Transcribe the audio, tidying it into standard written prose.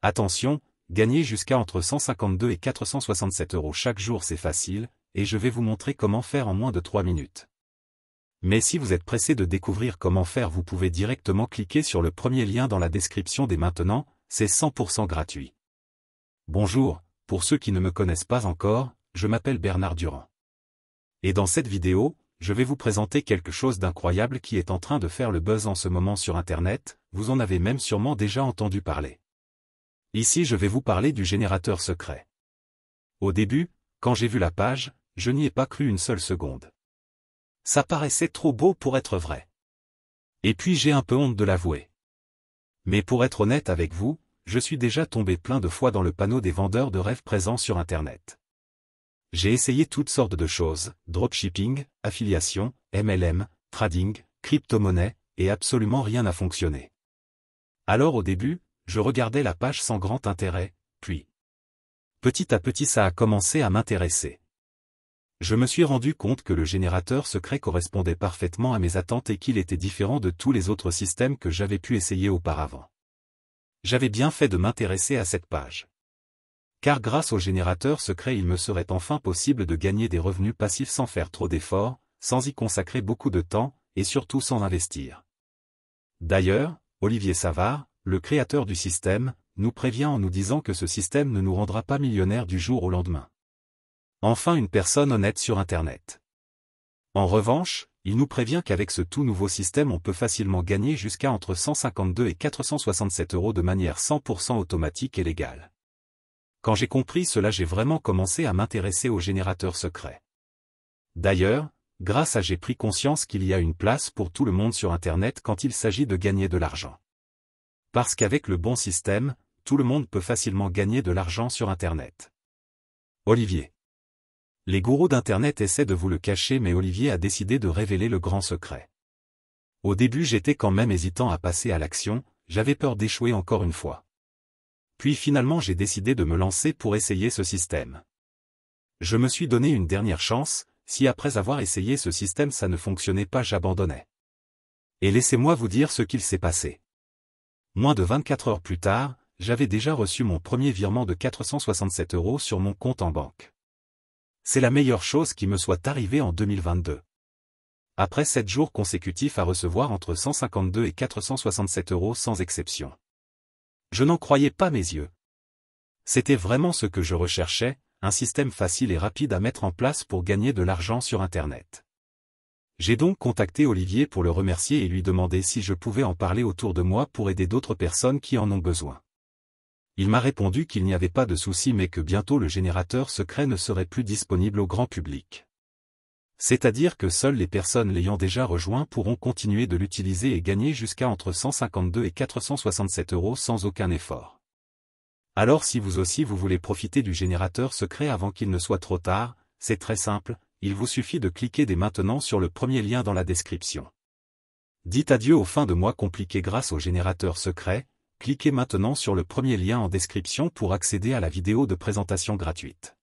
Attention, gagner jusqu'à entre 152 et 467 € chaque jour c'est facile, et je vais vous montrer comment faire en moins de 3 minutes. Mais si vous êtes pressé de découvrir comment faire, vous pouvez directement cliquer sur le premier lien dans la description dès maintenant, c'est 100% gratuit. Bonjour, pour ceux qui ne me connaissent pas encore, je m'appelle Bernard Durand. Et dans cette vidéo, je vais vous présenter quelque chose d'incroyable qui est en train de faire le buzz en ce moment sur Internet, vous en avez même sûrement déjà entendu parler. Ici je vais vous parler du générateur secret. Au début, quand j'ai vu la page, je n'y ai pas cru une seule seconde. Ça paraissait trop beau pour être vrai. Et puis j'ai un peu honte de l'avouer. Mais pour être honnête avec vous, je suis déjà tombé plein de fois dans le panneau des vendeurs de rêves présents sur Internet. J'ai essayé toutes sortes de choses, dropshipping, affiliation, MLM, trading, crypto-monnaie, et absolument rien n'a fonctionné. Alors au début, je regardais la page sans grand intérêt, puis petit à petit ça a commencé à m'intéresser. Je me suis rendu compte que le générateur secret correspondait parfaitement à mes attentes et qu'il était différent de tous les autres systèmes que j'avais pu essayer auparavant. J'avais bien fait de m'intéresser à cette page. Car grâce au générateur secret il me serait enfin possible de gagner des revenus passifs sans faire trop d'efforts, sans y consacrer beaucoup de temps, et surtout sans investir. D'ailleurs, Olivier Savard, le créateur du système, nous prévient en nous disant que ce système ne nous rendra pas millionnaires du jour au lendemain. Enfin une personne honnête sur Internet. En revanche, il nous prévient qu'avec ce tout nouveau système on peut facilement gagner jusqu'à entre 152 et 467 € de manière 100% automatique et légale. Quand j'ai compris cela, j'ai vraiment commencé à m'intéresser au générateur secret. D'ailleurs, grâce à j'ai pris conscience qu'il y a une place pour tout le monde sur Internet quand il s'agit de gagner de l'argent. Parce qu'avec le bon système, tout le monde peut facilement gagner de l'argent sur Internet. Olivier. Les gourous d'Internet essaient de vous le cacher, mais Olivier a décidé de révéler le grand secret. Au début j'étais quand même hésitant à passer à l'action, j'avais peur d'échouer encore une fois. Puis finalement j'ai décidé de me lancer pour essayer ce système. Je me suis donné une dernière chance, si après avoir essayé ce système ça ne fonctionnait pas j'abandonnais. Et laissez-moi vous dire ce qu'il s'est passé. Moins de 24 heures plus tard, j'avais déjà reçu mon premier virement de 467 € sur mon compte en banque. C'est la meilleure chose qui me soit arrivée en 2022. Après 7 jours consécutifs à recevoir entre 152 et 467 € sans exception. Je n'en croyais pas mes yeux. C'était vraiment ce que je recherchais, un système facile et rapide à mettre en place pour gagner de l'argent sur Internet. J'ai donc contacté Olivier pour le remercier et lui demander si je pouvais en parler autour de moi pour aider d'autres personnes qui en ont besoin. Il m'a répondu qu'il n'y avait pas de souci mais que bientôt le générateur secret ne serait plus disponible au grand public. C'est-à-dire que seules les personnes l'ayant déjà rejoint pourront continuer de l'utiliser et gagner jusqu'à entre 152 et 467 € sans aucun effort. Alors si vous aussi vous voulez profiter du générateur secret avant qu'il ne soit trop tard, c'est très simple, il vous suffit de cliquer dès maintenant sur le premier lien dans la description. Dites adieu aux fins de mois compliquées grâce au générateur secret, cliquez maintenant sur le premier lien en description pour accéder à la vidéo de présentation gratuite.